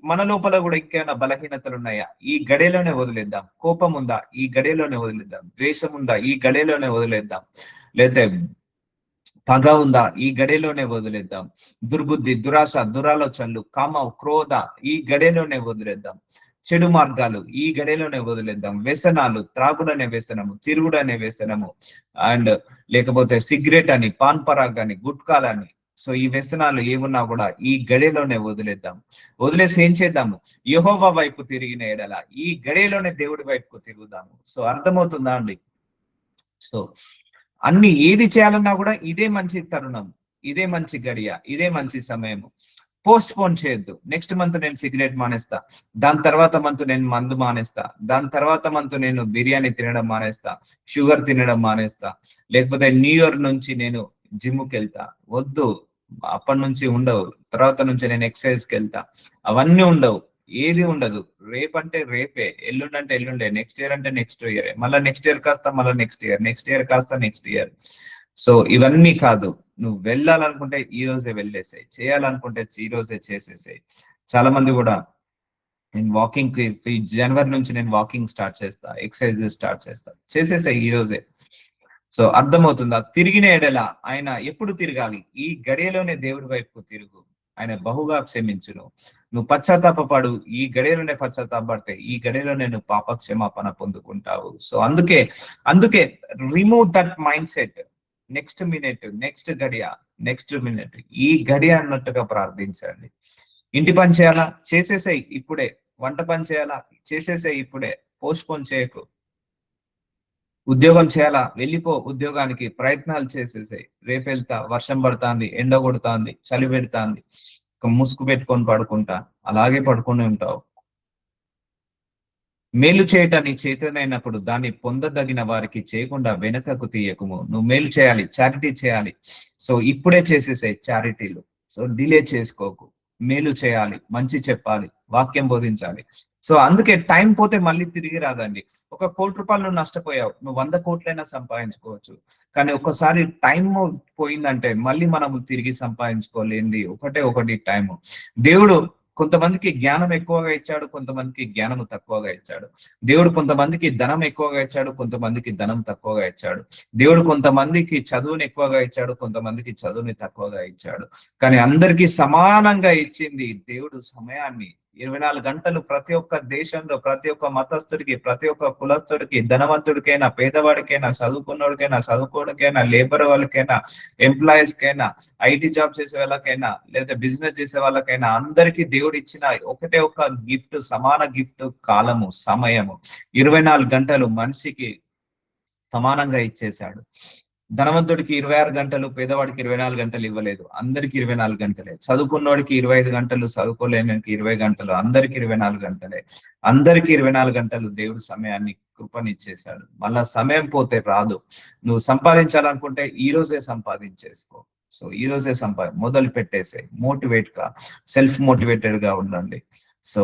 మన లోపల కూడా ఇంకేమైనా బలహీనతలు ఉన్నాయా? ఈ గడియలోనే వదిలేద్దాం. కోపం ఉందా? ఈ గడియలోనే వదిలేద్దాం. ద్వేషం ఉందా? ఈ గడియలోనే వదిలేద్దాం. లేతే పగ ఉందా? ఈ గడియలోనే వదిలేద్దాం. దుర్బుద్ధి, దురాశ, దురాలోచనలు, కామ, క్రోధ ఈ గడియలోనే వదిలేద్దాం. చెడు మార్గాలు ఈ గడియలోనే వదిలేద్దాం. వ్యసనాలు, త్రాగుడనే వ్యసనము, తిరుగుడనే వ్యసనము, అండ్ లేకపోతే సిగరెట్ అని, పాన్ పరాగ్ అని, గుట్కాలని. సో ఈ వ్యసనాలు ఏమున్నా కూడా ఈ గడియలోనే వదిలేద్దాం. వదిలేసి ఏం చేద్దాము? యెహోవా వైపు తిరిగిన ఎడల ఈ గడియలోనే దేవుడి వైపుకు తిరుగుదాము. సో అర్థమవుతుందా అండి? సో అన్ని ఏది చేయాలన్నా కూడా ఇదే మంచి తరుణం, ఇదే మంచి గడియ, ఇదే మంచి సమయము. పోస్ట్ పోన్ చేయొద్దు. నెక్స్ట్ మంత్ నేను సిగరెట్ మానేస్తా, దాని తర్వాత మంత్ నేను మందు మానేస్తా, దాని తర్వాత మంత్ నేను బిర్యానీ తినడం మానేస్తా, షుగర్ తినడం మానేస్తా, లేకపోతే న్యూ ఇయర్ నుంచి నేను జిమ్కి వెళ్తా. వద్దు, అప్పటి నుంచి ఉండవు. తర్వాత నుంచి నేను ఎక్సర్సైజ్కి వెళ్తా, అవన్నీ ఉండవు. ఏది ఉండదు. రేపంటే రేపే, ఎల్లుండంటే ఎల్లుండే, నెక్స్ట్ ఇయర్ అంటే నెక్స్ట్ ఇయర్, మళ్ళీ నెక్స్ట్ ఇయర్ కాస్త మళ్ళీ నెక్స్ట్ ఇయర్, నెక్స్ట్ ఇయర్ కాస్త నెక్స్ట్ ఇయర్. సో ఇవన్నీ కాదు. నువ్వు వెళ్ళాలనుకుంటే ఈ రోజే వెళ్ళేసాయి, చేయాలనుకుంటే ఈ రోజే చేసేసాయి. చాలా మంది కూడా నేను వాకింగ్ కి జనవరి నుంచి నేను వాకింగ్ స్టార్ట్ చేస్తా, ఎక్సర్సైజ్ స్టార్ట్ చేస్తా, చేసేసాయి ఈ రోజే. సో అర్థమవుతుందా? తిరిగిన ఎడల ఆయన ఎప్పుడు తిరగాలి? ఈ గడియలోనే దేవుడి వైపుకు తిరుగు, ఆయన బహుగా క్షమించును. నువ్వు పశ్చాత్తాపడు, ఈ గడియలోనే పశ్చాత్తాపడితే ఈ గడియలోనే నువ్వు పాప క్షమాపణ పొందుకుంటావు. సో అందుకే remove that mind set. Next minute, next గడియ, నెక్స్ట్ మినిట్, ఈ గడియ అన్నట్టుగా ప్రార్థించండి. ఇంటి పని చేయాలా? చేసేసాయి ఇప్పుడే. వంట పని చేయాలా? చేసేసాయి ఇప్పుడే. పోస్ట్ పోన్ చేయకు. ఉద్యోగం చేయాలా? వెళ్ళిపో ఉద్యోగానికి, ప్రయత్నాలు చేసేసాయి. రేపు వెళ్తా, వర్షం పడుతుంది, ఎండ కొడుతుంది, చలి పెడుతుంది, ముసుగు పెట్టుకొని పడుకుంటా, అలాగే పడుకొని ఉంటావు. మేలు చేయటానికి చేతనైనప్పుడు దాన్ని పొందదగిన వారికి చేయకుండా వెనకకు తీయకుము. నువ్వు మేలు చేయాలి, చారిటీ చేయాలి. సో ఇప్పుడే చేసేసాయి చారిటీలు. సో డిలే చేసుకోకు. మేలు చేయాలి, మంచి చెప్పాలి, వాక్యం బోధించాలి. సో అందుకే టైం పోతే మళ్ళీ తిరిగి రాదండి. 1 కోటి రూపాయలు నువ్వు నష్టపోయావు, నువ్వు 100 కోట్లైనా సంపాదించుకోవచ్చు. కానీ ఒకసారి టైం పోయిందంటే మళ్ళీ మనం తిరిగి సంపాదించుకోలేంది ఒకటి టైము. దేవుడు కొంతమందికి జ్ఞానం ఎక్కువగా ఇచ్చాడు, కొంతమందికి జ్ఞానము తక్కువగా ఇచ్చాడు. దేవుడు కొంతమందికి ధనం ఎక్కువగా ఇచ్చాడు, కొంతమందికి ధనం తక్కువగా ఇచ్చాడు. దేవుడు కొంతమందికి చదువుని ఎక్కువగా ఇచ్చాడు, కొంతమందికి చదువుని తక్కువగా ఇచ్చాడు. కానీ అందరికీ సమానంగా ఇచ్చింది దేవుడు సమయాన్ని. 24 గంటలు ప్రతి ఒక్క దేశంలో ప్రతి ఒక్క మతస్థుడికి, ప్రతి ఒక్క కులస్థుడికి, ధనవంతుడికైనా, పేదవాడికైనా, చదువుకున్నోడికైనా, చదువుకోడికైనా, లేబర్ వాళ్ళకైనా, ఎంప్లాయీస్ కైనా, ఐటీ జాబ్ చేసే వాళ్ళకైనా, లేదా బిజినెస్ చేసే వాళ్ళకైనా, అందరికీ దేవుడు ఇచ్చిన ఒకటే ఒక గిఫ్ట్, సమాన గిఫ్ట్ కాలము, సమయము. 24 గంటలు మనిషికి సమానంగా ఇచ్చేశాడు. ధనవంతుడికి 26 గంటలు, పేదవాడికి 24 గంటలు ఇవ్వలేదు. అందరికి 24 గంటలే. చదువుకున్నోడికి 25 గంటలు, చదువుకోలేనికి 20 గంటలు, అందరికి 24 గంటలే. అందరికి 24 గంటలు దేవుడు సమయాన్ని, కృపనిచ్చేశాడు. మళ్ళా సమయం పోతే రాదు. నువ్వు సంపాదించాలనుకుంటే ఈ రోజే సంపాదించేసుకో. సో ఈ రోజే మొదలు పెట్టేసే, మోటివేట్ గా, సెల్ఫ్ మోటివేటెడ్ గా ఉండండి. సో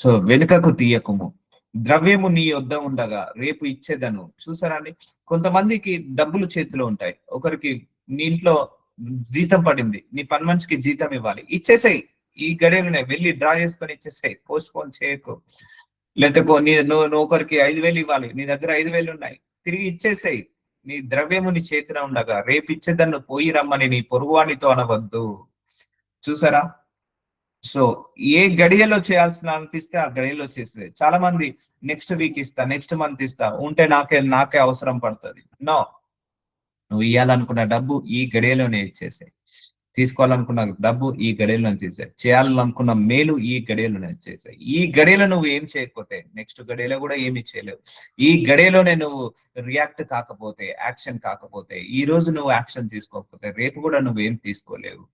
సో వెనుకకు తీయకము. ద్రవ్యము నీ యొద్ద ఉండగా రేపు ఇచ్చేదను. చూసారా అండి, కొంతమందికి డబ్బులు చేతిలో ఉంటాయి. ఒకరికి నీ ఇంట్లో జీతం పడింది, నీ పని మనిషికి జీతం ఇవ్వాలి, ఇచ్చేసాయి. ఈ గడియలనే వెళ్ళి డ్రా చేసుకొని ఇచ్చేసాయి, పోస్ట్ పోన్ చేయకు. లేకపోతే నువ్వు ఒకరికి 5,000 ఇవ్వాలి, నీ దగ్గర 5,000 ఉన్నాయి, తిరిగి ఇచ్చేసాయి. నీ ద్రవ్యము నీ చేతిలో ఉండగా రేపు ఇచ్చేదన్ను పోయి రమ్మని నీ పొరుగువానితో అనవద్దు. చూసారా? సో ఏ గడియలో చేయాల్సిన అనిపిస్తే ఆ గడియలో చేసేది. చాలా మంది నెక్స్ట్ వీక్ ఇస్తా, నెక్స్ట్ మంత్ ఇస్తా, ఉంటే నాకే అవసరం పడుతుంది. నో, నువ్వు ఇవ్వాలనుకున్న డబ్బు ఈ గడియలోనే ఇచ్చేసాయి. తీసుకోవాలనుకున్న డబ్బు ఈ గడియలో చేసాయి. చేయాలనుకున్న మేలు ఈ గడియలోనే చేసాయి. ఈ గడియలో నువ్వు ఏం చేయకపోతే నెక్స్ట్ గడియలో కూడా ఏమి చేయలేవు. ఈ గడియలోనే నువ్వు రియాక్ట్ కాకపోతే, యాక్షన్ కాకపోతే, ఈ రోజు నువ్వు యాక్షన్ తీసుకోకపోతే రేపు కూడా నువ్వేం తీసుకోలేవు.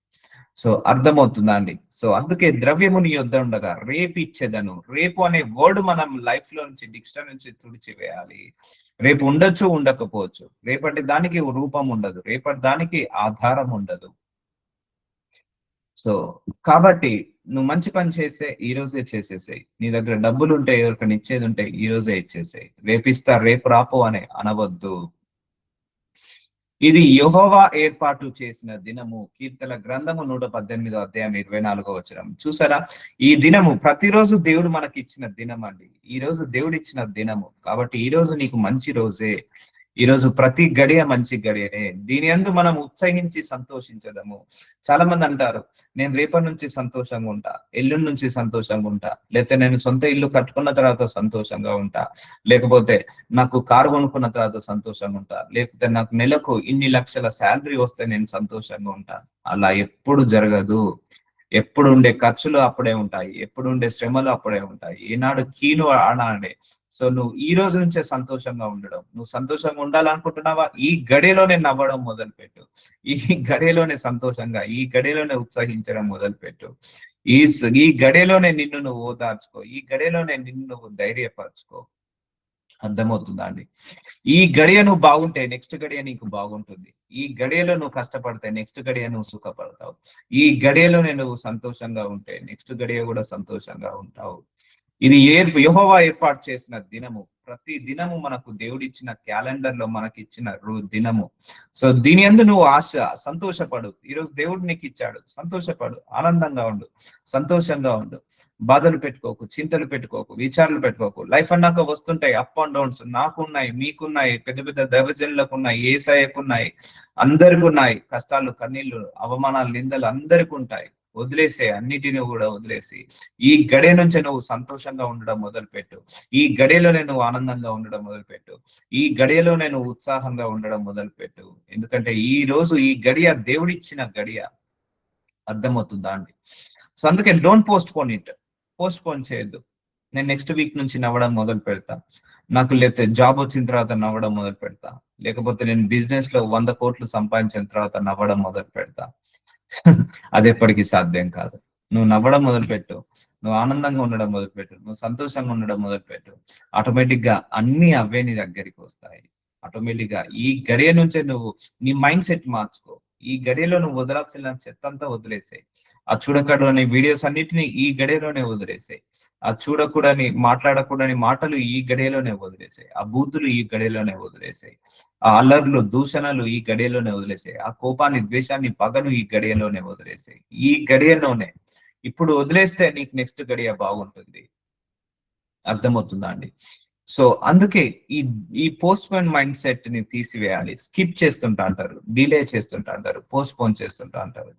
సో అర్థమవుతుందా అండి? సో అందుకే ద్రవ్యము నీ యొద్ద ఉండగా రేపు ఇచ్చేదను. రేపు అనే వర్డ్ మనం లైఫ్ లో నుంచి, డిక్షనరీ నుంచి తుడిచివేయాలి. రేపు ఉండొచ్చు, ఉండకపోవచ్చు. రేపటి దానికి రూపం ఉండదు, రేపటి దానికి ఆధారం ఉండదు. సో కాబట్టి నువ్వు మంచి పని చేస్తే ఈ రోజే చేసేసాయి. నీ దగ్గర డబ్బులు ఉంటే, ఎవరికైనా ఇచ్చేది ఉంటే ఈ రోజే ఇచ్చేసాయి. రేపు ఇస్తా, రేపు రాపో అని అనవద్దు. ఇది యెహోవా ఏర్పాటు చేసిన దినము. కీర్తన గ్రంథము 118 అధ్యాయం 24వ వచనం. చూసారా, ఈ దినము ప్రతిరోజు దేవుడు మనకి ఇచ్చిన దినం అండి. ఈ రోజు దేవుడు ఇచ్చిన దినము కాబట్టి ఈ రోజు నీకు మంచి రోజే. ఈ రోజు ప్రతి గడియ మంచి గడియనే. దీని యందు మనం ఉత్సహించి సంతోషించదము. చాలా మంది అంటారు, నేను రేపటి నుంచి సంతోషంగా ఉంటా, ఎల్లుండి నుంచి సంతోషంగా ఉంటా, లేకపోతే నేను సొంత ఇల్లు కట్టుకున్న తర్వాత సంతోషంగా ఉంటా, లేకపోతే నాకు కారు కొనుక్కున్న తర్వాత సంతోషంగా ఉంటా, లేకపోతే నాకు నెలకు ఇన్ని లక్షల శాలరీ వస్తే నేను సంతోషంగా ఉంటా. అలా ఎప్పుడు జరగదు. ఎప్పుడు ఉండే ఖర్చులు అప్పుడే ఉంటాయి, ఎప్పుడు ఉండే శ్రమలు అప్పుడే ఉంటాయి. ఈనాడు కీను ఆనాడే. సో నువ్వు ఈ రోజు నుంచే సంతోషంగా ఉండడం. నువ్వు సంతోషంగా ఉండాలనుకుంటున్నావా? ఈ గడియలోనే నవ్వడం మొదలుపెట్టు. ఈ గడియలోనే సంతోషంగా, ఈ గడియలోనే ఉత్సహించడం మొదలుపెట్టు. ఈ గడియలోనే నిన్ను నువ్వు ఓదార్చుకో. ఈ గడియలోనే నిన్ను నువ్వు ధైర్యపరచుకో. అర్థమవుతుందా అండి? ఈ గడియ నువ్వు బాగుంటే నెక్స్ట్ గడియ నీకు బాగుంటుంది. ఈ గడియలో నువ్వు కష్టపడితే నెక్స్ట్ గడియ నువ్వు సుఖపడతావు. ఈ గడియలోనే నువ్వు సంతోషంగా ఉంటే నెక్స్ట్ గడియ కూడా సంతోషంగా ఉంటావు. ఇది యెహోవా ఏర్పాటు చేసిన దినము. ప్రతి దినము మనకు దేవుడిచ్చిన క్యాలెండర్ లో మనకిచ్చిన దినము. సో దీని యందు నువ్వు సంతోషపడు. ఈరోజు దేవుడు నీకు ఇచ్చాడు, సంతోషపడు, ఆనందంగా ఉండు, సంతోషంగా ఉండు. బాధలు పెట్టుకోకు, చింతలు పెట్టుకోకు, విచారాలు పెట్టుకోకు. లైఫ్ అన్నాక వస్తుంటాయి అప్ అండ్ డౌన్స్. నాకున్నాయి, మీకున్నాయి, పెద్ద పెద్ద దైవజనులకు ఉన్నాయి, ఏసాయకున్నాయి, అందరికి ఉన్నాయి. కష్టాలు, కన్నీళ్లు, అవమానాలు, నిందలు అందరికి ఉంటాయి. వదిలేసే, అన్నిటిని కూడా వదిలేసి ఈ గడియ నుంచి నువ్వు సంతోషంగా ఉండడం మొదలుపెట్టు. ఈ గడియలోనే నువ్వు ఆనందంగా ఉండడం మొదలుపెట్టు. ఈ గడియలోనే నువ్వు ఉత్సాహంగా ఉండడం మొదలుపెట్టు. ఎందుకంటే ఈ రోజు ఈ గడియ దేవుడిచ్చిన గడియ. అర్థమవుతుందా అండి? సో అందుకే don't post phone it. Post phone చేయొద్దు. నేను నెక్స్ట్ వీక్ నుంచి నవ్వడం మొదలు పెడతా, నాకు లేకపోతే జాబ్ వచ్చిన తర్వాత నవ్వడం మొదలు పెడతా, లేకపోతే నేను బిజినెస్ లో 100 కోట్లు సంపాదించిన తర్వాత నవ్వడం మొదలు పెడతా. అది ఎప్పటికీ సాధ్యం కాదు. నువ్వు నవ్వడం మొదలుపెట్టు, నువ్వు ఆనందంగా ఉండడం మొదలుపెట్టు, నువ్వు సంతోషంగా ఉండడం మొదలుపెట్టు. ఆటోమేటిక్ గా అన్ని అవే నీ దగ్గరికి వస్తాయి. ఆటోమేటిక్ గా ఈ గడియ నుంచే నువ్వు నీ మైండ్ సెట్ మార్చుకో. ఈ గడియలో నువ్వు వదలాల్సిన చెత్తంతా వదిలేసాయి. ఆ చూడకూడని వీడియోస్ అన్నిటిని ఈ గడియలోనే వదిలేసాయి. ఆ చూడకూడని, మాట్లాడకూడని మాటలు ఈ గడియలోనే వదిలేసాయి. ఆ బూతులు ఈ గడియలోనే వదిలేసాయి. ఆ అల్లర్లు, దూషణలు ఈ గడియలోనే వదిలేసాయి. ఆ కోపాన్ని, ద్వేషాన్ని, పగను ఈ గడియలోనే వదిలేసాయి. ఈ గడియలోనే ఇప్పుడు వదిలేస్తే నీకు నెక్స్ట్ గడియ బాగుంటుంది. అర్థమవుతుందా అండి? సో అందుకే ఈ పోస్ట్ పోన్ మైండ్ సెట్ ని తీసివేయాలి. స్కిప్ చేస్తుంటా అంటారు, డిలే చేస్తుంటా అంటారు, పోస్ట్ పోన్ చేస్తుంటా అంటారు.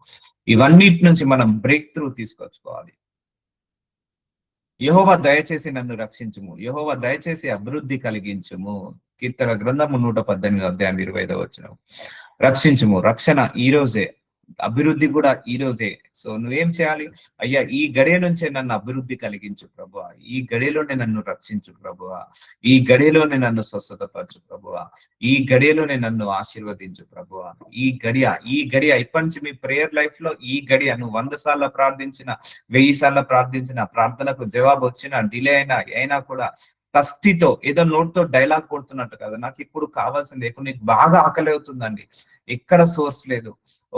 ఇవన్నిటి నుంచి మనం బ్రేక్ త్రూ తీసుకొచ్చుకోవాలి. యెహోవా దయచేసి నన్ను రక్షించుము, యెహోవా దయచేసి అభివృద్ధి కలిగించుము. కీర్తన గ్రంథము 118 అధ్యాయం 25 వచనం. రక్షించుము, రక్షణ ఈ రోజే, అభివృద్ధి కూడా ఈ రోజే. సో నువ్వేం చేయాలి? అయ్యా ఈ గడియ నుంచే నన్ను అభివృద్ధి కలిగించు ప్రభువా, ఈ గడియలోనే నన్ను రక్షించు ప్రభువా, ఈ గడియలోనే నన్ను స్వస్థతపరచు ప్రభువా, ఈ గడియలోనే నన్ను ఆశీర్వదించు ప్రభువా. ఈ గడియ ఇప్పటి నుంచి మీ ప్రేయర్ లైఫ్ లో ఈ గడియ నువ్వు 100 సార్లు ప్రార్థించిన, 1000 సార్లు ప్రార్థించిన, ప్రార్థనకు జవాబు వచ్చిన, డిలే అయినా కూడా కష్టితో ఏదో నోట్తో డైలాగ్ కొడుతున్నట్టు కదా, నాకు ఇప్పుడు కావాల్సింది, ఇప్పుడు నీకు బాగా ఆకలి అవుతుందండి, ఎక్కడ సోర్స్ లేదు.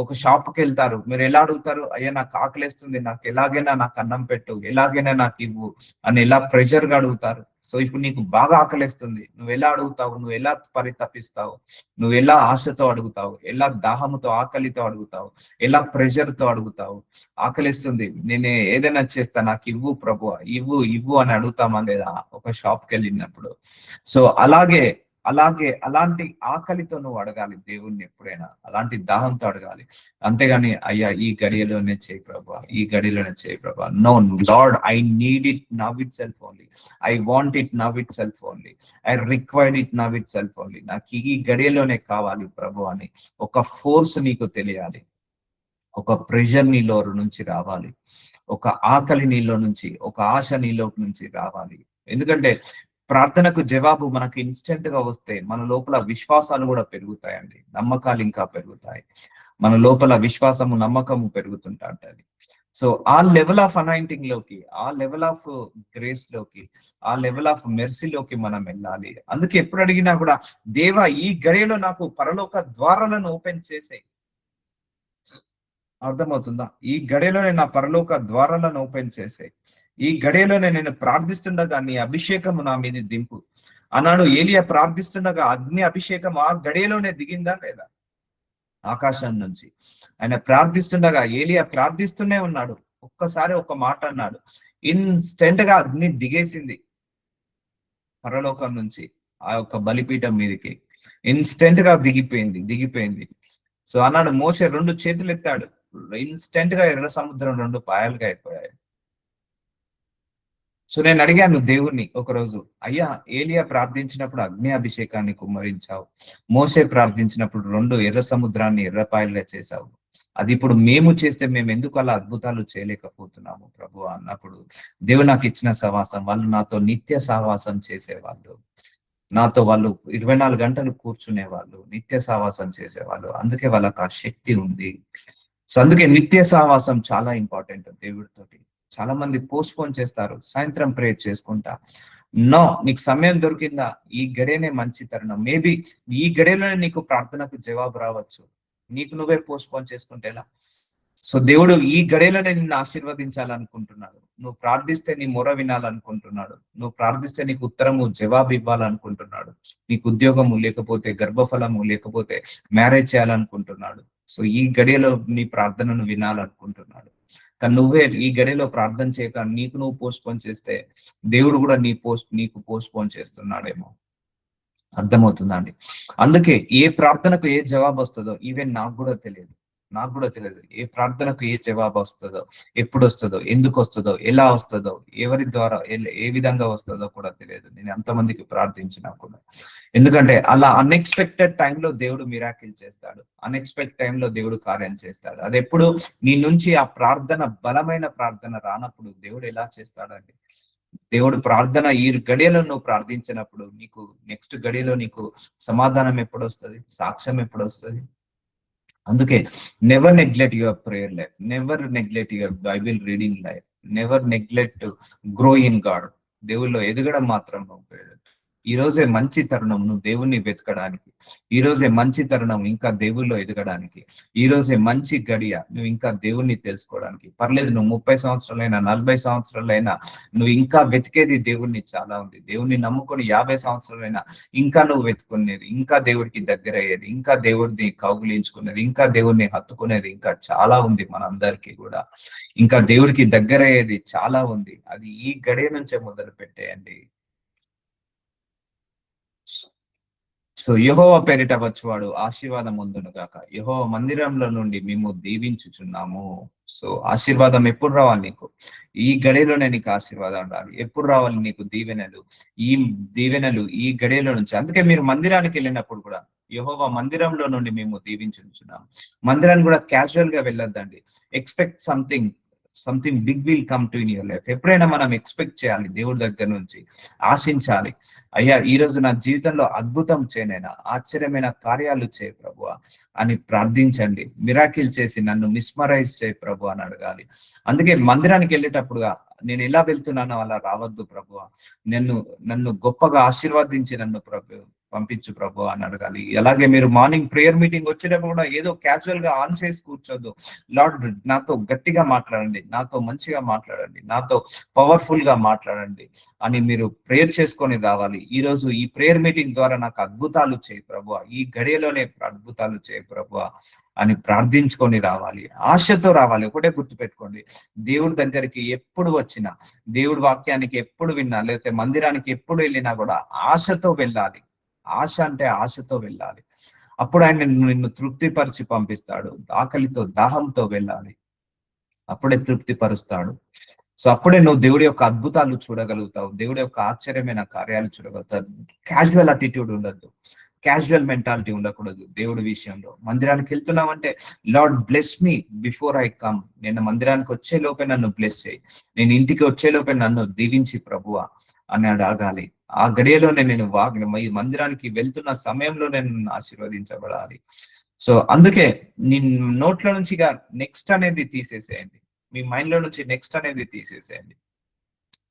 ఒక షాప్కి వెళ్తారు, మీరు ఎలా అడుగుతారు? అయ్యా నాకు ఆకలిస్తుంది, నాకు ఎలాగైనా నాకు అన్నం పెట్టు, ఎలాగైనా నాకు ఇవ్వు అని ఎలా ప్రెషర్ గా అడుగుతారు. సో ఇప్పుడు నీకు బాగా ఆకలిస్తుంది, నువ్వు ఎలా అడుగుతావు? నువ్వు ఎలా పరితపిస్తావు? నువ్వు ఎలా ఆశతో అడుగుతావు? ఎలా దాహముతో ఆకలితో అడుగుతావు? ఎలా ప్రెషర్ తో అడుగుతావు? ఆకలిస్తుంది, నేను ఏదైనా చేస్తా, నాకు ఇవ్వు ప్రభు, ఇవ్వు ఇవ్వు అని అడుగుతామా లేదా ఒక షాప్కి వెళ్ళినప్పుడు? సో అలాంటి ఆకలితో నువ్వు అడగాలి దేవుణ్ణి ఎప్పుడైనా, అలాంటి దాహంతో అడగాలి. అంతేగాని అయ్యా ఈ గడియలోనే చేయి ప్రభా, ఈ గడియలోనే చేయి ప్రభా. No lord, I need it now itself only, I want it now itself only, I required it now itself only. నాకు ఈ గడియలోనే కావాలి ప్రభు అని ఒక ఫోర్స్ నీకు తెలియాలి, ఒక ప్రెషర్ నీలో నుంచి రావాలి, ఒక ఆకలి నీలో నుంచి, ఒక ఆశ నీలో నుంచి రావాలి. ఎందుకంటే ప్రార్థనకు జవాబు మనకు ఇన్స్టెంట్ గా వస్తే మన లోపల విశ్వాసాలు కూడా పెరుగుతాయండి, నమ్మకాలు ఇంకా పెరుగుతాయి. మన లోపల విశ్వాసము నమ్మకము పెరుగుతుంటా ఉంటది. సో ఆ లెవెల్ ఆఫ్ అనాయింటింగ్ లోకి, ఆ లెవెల్ ఆఫ్ గ్రేస్ లోకి, ఆ లెవెల్ ఆఫ్ మెర్సీలోకి మనం వెళ్ళాలి. అందుకే ఎప్పుడు అడిగినా కూడా దేవా ఈ గడియలో నాకు పరలోక ద్వారాలను ఓపెన్ చేసే, అర్థమవుతుందా? ఈ గడియలోనే నా పరలోక ద్వారాలను ఓపెన్ చేసే, ఈ గడియలోనే నేను ప్రార్థిస్తుండగా నీ అభిషేకము నా మీద దింపు అన్నాడు. ఏలియా ప్రార్థిస్తుండగా అగ్ని అభిషేకం ఆ గడియలోనే దిగిందా లేదా ఆకాశం నుంచి? ఆయన ప్రార్థిస్తుండగా, ఏలియా ప్రార్థిస్తూనే ఉన్నాడు, ఒక్కసారి ఒక మాట అన్నాడు, ఇన్స్టెంట్ గా అగ్ని దిగేసింది పరలోకం నుంచి ఆ యొక్క బలిపీఠం మీదకి, ఇన్స్టెంట్ గా దిగిపోయింది. సో అన్నాడు, మోషే 2 చేతులు ఎత్తాడు, ఇన్స్టెంట్ గా ఎర్ర సముద్రం 2 పాయలుగా అయిపోయాయి. సో నేను అడిగాను దేవుణ్ణి ఒకరోజు, అయ్యా ఏలియా ప్రార్థించినప్పుడు అగ్ని అభిషేకాన్ని కుమ్మరించావు, మోసే ప్రార్థించినప్పుడు 2 ఎర్ర సముద్రాన్ని ఎర్రపాయలుగా చేశావు, అది ఇప్పుడు మేము చేస్తే మేము ఎందుకు అలా అద్భుతాలు చేయలేకపోతున్నాము ప్రభు అన్నప్పుడు, దేవుడు నాకు ఇచ్చిన సహవాసం, వాళ్ళు నాతో నిత్య సహవాసం చేసేవాళ్ళు, నాతో వాళ్ళు 24 గంటలు కూర్చునే వాళ్ళు, నిత్య సహవాసం చేసేవాళ్ళు, అందుకే వాళ్ళకి ఆ శక్తి ఉంది. సో అందుకే నిత్య సహవాసం చాలా ఇంపార్టెంట్ దేవుడితోటి. చాలా మంది పోస్ట్ పోన్ చేస్తారు, సాయంత్రం ప్రేయర్ చేసుకుంటా. నో, నీకు సమయం దొరికిందా? ఈ గడియనే మంచి తరుణం. మేబీ ఈ గడియలోనే నీకు ప్రార్థనకు జవాబు రావచ్చు, నీకు నువ్వే పోస్ట్ పోన్ చేసుకుంటే ఎలా? సో దేవుడు ఈ గడియలోనే నిన్ను ఆశీర్వదించాలనుకుంటున్నాడు. నువ్వు ప్రార్థిస్తే నీ మొర వినాలనుకుంటున్నాడు, నువ్వు ప్రార్థిస్తే నీకు ఉత్తరము జవాబు ఇవ్వాలనుకుంటున్నాడు, నీకు ఉద్యోగము లేకపోతే, గర్భఫలము లేకపోతే మ్యారేజ్ చేయాలనుకుంటున్నాడు. సో ఈ గడియలో నీ ప్రార్థనను వినాలనుకుంటున్నాడు. కానీ నువ్వే ఈ గడిలో ప్రార్థన చేయక నీకు నువ్వు పోస్ట్ పోన్ చేస్తే దేవుడు కూడా నీకు పోస్ట్ పోన్ చేస్తున్నాడేమో. అర్థమవుతుందండి? అందుకే ఏ ప్రార్థనకు ఏ జవాబు వస్తుందో ఈవెన్ నాకు కూడా తెలియదు ఏ ప్రార్థనకు ఏ జవాబు వస్తుందో, ఎప్పుడు వస్తుందో, ఎందుకు వస్తుందో, ఎలా వస్తుందో, ఎవరి ద్వారా ఏ విధంగా వస్తుందో కూడా తెలియదు, నేను ఎంతమందికి ప్రార్థించినా కూడా. ఎందుకంటే అలా అన్ఎక్స్పెక్టెడ్ టైంలో దేవుడు మిరాకిల్ చేస్తాడు, అన్ఎక్స్పెక్టెడ్ టైంలో దేవుడు కార్యం చేస్తాడు. అది ఎప్పుడు నీ నుంచి ఆ ప్రార్థన, బలమైన ప్రార్థన రానప్పుడు దేవుడు ఎలా చేస్తాడండి? దేవుడు ప్రార్థన ఈ గడియలో నువ్వు ప్రార్థించినప్పుడు నీకు నెక్స్ట్ గడియలో నీకు సమాధానం ఎప్పుడు వస్తుంది, సాక్ష్యం ఎప్పుడు వస్తుంది? అందుకే never neglect your prayer life, never neglect your Bible reading life, never neglect grow in God. దేవుల్లో ఎదగడం మాత్రం ఈ రోజే మంచి తరుణం నువ్వు దేవుణ్ణి వెతకడానికి, ఈ రోజే మంచి తరుణం ఇంకా దేవుల్లో ఎదగడానికి, ఈ రోజే మంచి గడియ నువ్వు ఇంకా దేవుణ్ణి తెలుసుకోవడానికి. పర్లేదు నువ్వు 30 సంవత్సరాలైనా 40 సంవత్సరాలైనా నువ్వు ఇంకా వెతికేది దేవుణ్ణి చాలా ఉంది. దేవుణ్ణి నమ్ముకొని 50 సంవత్సరాలైనా ఇంకా నువ్వు వెతుకునేది, ఇంకా దేవుడికి దగ్గర అయ్యేది, ఇంకా దేవుడిని కౌగులించుకునేది, ఇంకా దేవుడిని హత్తుకునేది ఇంకా చాలా ఉంది మనందరికీ కూడా. ఇంకా దేవుడికి దగ్గర అయ్యేది చాలా ఉంది. అది ఈ గడియ నుంచే మొదలు పెట్టేయండి. సో యెహోవా పేరిట వచ్చువాడు ఆశీర్వాదం పొందును గాక. యెహోవా మందిరంలో నుండి మేము దీవించుచున్నాము. సో ఆశీర్వాదం ఎప్పుడు రావాలి నీకు? ఈ గడియలోనే నీకు ఆశీర్వాదం ఉండాలి. ఎప్పుడు రావాలి నీకు దీవెనలు? ఈ దీవెనలు ఈ గడియలో నుంచి. అందుకే మీరు మందిరానికి వెళ్ళినప్పుడు కూడా యెహోవా మందిరంలో నుండి మేము దీవించుచున్నాం. మందిరాన్ని కూడా క్యాజువల్ గా వెళ్ళొద్దండి. Expect something big will come to in your life. ఎప్పుడైనా మనం ఎక్స్పెక్ట్ చేయాలి, దేవుడి దగ్గర నుంచి ఆశించాలి. అయ్యా ఈ రోజు నా జీవితంలో అద్భుతం చేయనైనా, ఆశ్చర్యమైన కార్యాలు చేయ ప్రభువా అని ప్రార్థించండి. మిరాకిల్ చేసి నన్ను మిస్మరైజ్ చేయ ప్రభు అని అడగాలి. అందుకే మందిరానికి వెళ్ళేటప్పుడుగా నేను ఎలా వెళ్తున్నానో అలా రావద్దు ప్రభువా, నన్ను గొప్పగా ఆశీర్వదించి నన్ను పంపించు ప్రభు అని అడగాలి. అలాగే మీరు మార్నింగ్ ప్రేయర్ మీటింగ్ వచ్చేటప్పుడు కూడా ఏదో క్యాజువల్ గా ఆన్ చేసి కూర్చోద్దు. లార్డ్ నాతో గట్టిగా మాట్లాడండి, నాతో మంచిగా మాట్లాడండి, నాతో పవర్ఫుల్ గా మాట్లాడండి అని మీరు ప్రేయర్ చేసుకొని రావాలి. ఈ రోజు ఈ ప్రేయర్ మీటింగ్ ద్వారా నాకు అద్భుతాలు చేయి ప్రభువా, ఈ గడియలోనే అద్భుతాలు చేయి ప్రభువా అని ప్రార్థించుకొని రావాలి. ఆశతో రావాలి. ఒకటే గుర్తుపెట్టుకోండి, దేవుడి దగ్గరికి ఎప్పుడు వచ్చినా, దేవుడి వాక్యానికి ఎప్పుడు విన్నా, లేకపోతే మందిరానికి ఎప్పుడు వెళ్ళినా కూడా ఆశతో వెళ్ళాలి. ఆశ అంటే ఆశతో వెళ్ళాలి. అప్పుడు ఆయన నిన్ను తృప్తిపరిచి పంపిస్తాడు. ఆకలితో దాహంతో వెళ్ళాలి, అప్పుడే తృప్తిపరుస్తాడు. సో అప్పుడే నువ్వు దేవుడి యొక్క అద్భుతాలు చూడగలుగుతావు, దేవుడి యొక్క ఆశ్చర్యమైన కార్యాలు చూడగలుగుతావు. క్యాజువల్ అటిట్యూడ్ ఉండద్దు, క్యాజువల్ మెంటాలిటీ ఉండకూడదు. దేవుడి విషయంలో మందిరానికి వెళ్తున్నామంటే Lord bless me before I come. నేను మందిరానికి వచ్చే లోపే నన్ను బ్లెస్ చేయి, నేను ఇంటికి వచ్చే లోపే నన్ను దీవించి ప్రభువా అని అడగాలి. ఆ గడియలోనే నేను ఈ మందిరానికి వెళ్తున్న సమయంలో నేను ఆశీర్వదించబడాలి. సో అందుకే నీ నోట్ల నుంచి నెక్స్ట్ అనేది తీసేసేయండి, మీ మైండ్ లో నుంచి నెక్స్ట్ అనేది తీసేసేయండి.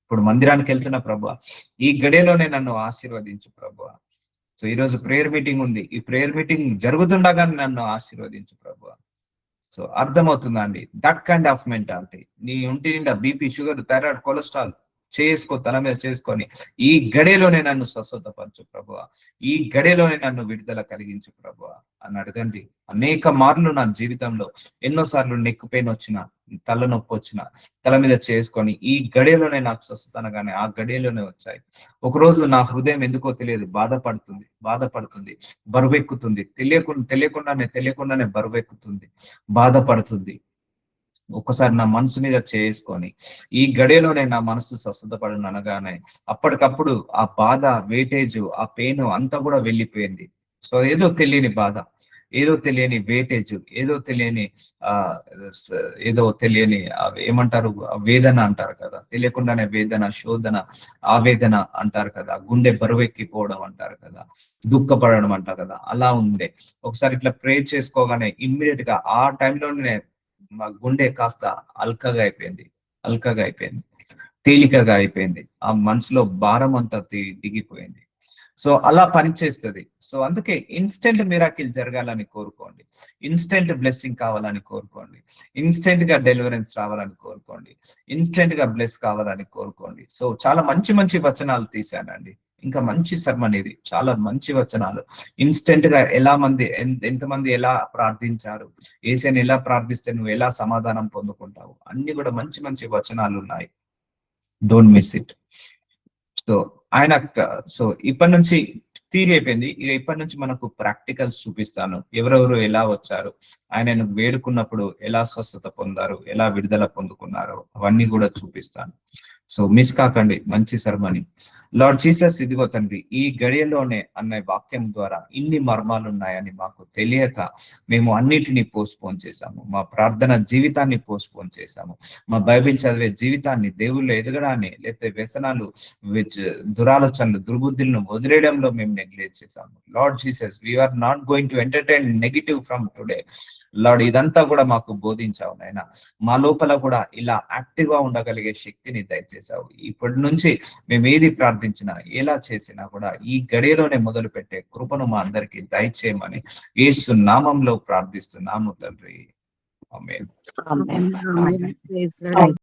ఇప్పుడు మందిరానికి వెళ్తున్న ప్రభువా ఈ గడియలోనే నన్ను ఆశీర్వదించు ప్రభువా. సో ఈరోజు ప్రేయర్ మీటింగ్ ఉంది, ఈ ప్రేయర్ మీటింగ్ జరుగుతుండగానే నన్ను ఆశీర్వదించు ప్రభువా. సో అర్థమవుతుందండి దట్ కైండ్ ఆఫ్ మెంటాలిటీ. నీ ఒంటి నిండా బీపీ, షుగర్, థైరాయిడ్, కొలెస్ట్రాల్ తల మీద చేసుకొని ఈ గడియలోనే నన్ను స్వస్థతపరచు ప్రభువా, ఈ గడియలోనే నన్ను విడుదల కలిగించు ప్రభువా అని అడగండి. అనేక మార్లు నా జీవితంలో ఎన్నోసార్లు నెక్ పెయిన్ వచ్చిన, తలనొప్పి వచ్చిన, తల మీద చేసుకొని ఈ గడియలోనే నాకు స్వస్థత అనగానే ఆ గడియలోనే వచ్చాయి. ఒకరోజు నా హృదయం ఎందుకో తెలియదు బాధపడుతుంది, బరువెక్కుతుంది, తెలియకుండానే బరువెక్కుతుంది, బాధపడుతుంది. ఒక్కసారి నా మనసు మీద చేసుకొని ఈ గడియలోనే నా మనసు స్వస్థతపడును అనగానే అప్పటికప్పుడు ఆ బాధ, వెయిటేజ్, ఆ పెయిన్ అంతా కూడా వెళ్ళిపోయింది. సో ఏదో తెలియని బాధ, ఏదో తెలియని వెయిటేజ్, ఏదో తెలియని ఏమంటారు, వేదన అంటారు కదా, తెలియకుండానే వేదన, శోధన, ఆవేదన అంటారు కదా, గుండె బరువెక్కిపోవడం అంటారు కదా, దుఃఖపడడం అంటారు కదా, అలా ఉండే. ఒకసారి ఇట్లా ప్రే చేసుకోగానే ఇమ్మీడియట్ గా ఆ టైంలోనే మా గుండె కాస్త అల్కగా అయిపోయింది, తేలికగా అయిపోయింది. ఆ మనసులో భారం అంతా దిగిపోయింది. సో అలా పనిచేస్తుంది. సో అందుకే ఇన్స్టెంట్ మిరాకిల్ జరగాలని కోరుకోండి, ఇన్స్టెంట్ బ్లెస్సింగ్ కావాలని కోరుకోండి, ఇన్స్టెంట్ గా డెలివరెన్స్ రావాలని కోరుకోండి, ఇన్స్టెంట్ గా బ్లెస్ కావాలని కోరుకోండి. సో చాలా మంచి వచనాలు తీశానండి, ఇంకా మంచి సర్మన్ ఇది, చాలా మంచి వచనాలు. ఇన్స్టెంట్ గా ఎంతమంది ఎలా ప్రార్థించారు, యేసుని ఎలా ప్రార్థిస్తే నువ్వు ఎలా సమాధానం పొందుకుంటావు, అన్ని కూడా మంచి వచనాలు ఉన్నాయి. Don't miss it. సో ఇప్పటి నుంచి థియరీ అయిపోయింది. ఇక ఇప్పటి నుంచి మనకు ప్రాక్టికల్స్ చూపిస్తాను. ఎవరెవరు ఎలా వచ్చారు, ఆయనను వేడుకున్నప్పుడు ఎలా స్వస్థత పొందారు, ఎలా విడుదల పొందుకున్నారు, అవన్నీ కూడా చూపిస్తాను. సో మిస్ కాకండి, మంచి సర్మని. లార్డ్ జీసస్, ఇదిగో తండ్రి, ఈ గడియలోనే అన్న వాక్యం ద్వారా ఇన్ని మర్మాలు ఉన్నాయని మాకు తెలియక మేము అన్నిటినీ పోస్ట్పోన్ చేశాము. మా ప్రార్థన జీవితాన్ని పోస్ట్పోన్ చేశాము, మా బైబిల్ చదివే జీవితాన్ని, దేవుళ్ళు ఎదగడాన్ని, లేకపోతే వ్యసనాలు, దురాలోచనలు, దుర్బుద్ధులను వదిలేయడంలో మేము నెగ్లెక్ట్ చేశాము. Lord Jesus, we are not going to entertain negative from today. Lord ఇదంతా కూడా మాకు బోధించావు నాయన. మా లోపల కూడా ఇలా యాక్టివ్ గా ఉండగలిగే శక్తిని దయచేసావు. ఇప్పటి నుంచి మేము ఏది ప్రార్థించినా, ఎలా చేసినా కూడా ఈ గడియలోనే మొదలు పెట్టే కృపను మా అందరికి దయచేయమని యేసు నామంలో ప్రార్థిస్తున్నాము తండ్రి. ఆమేన్.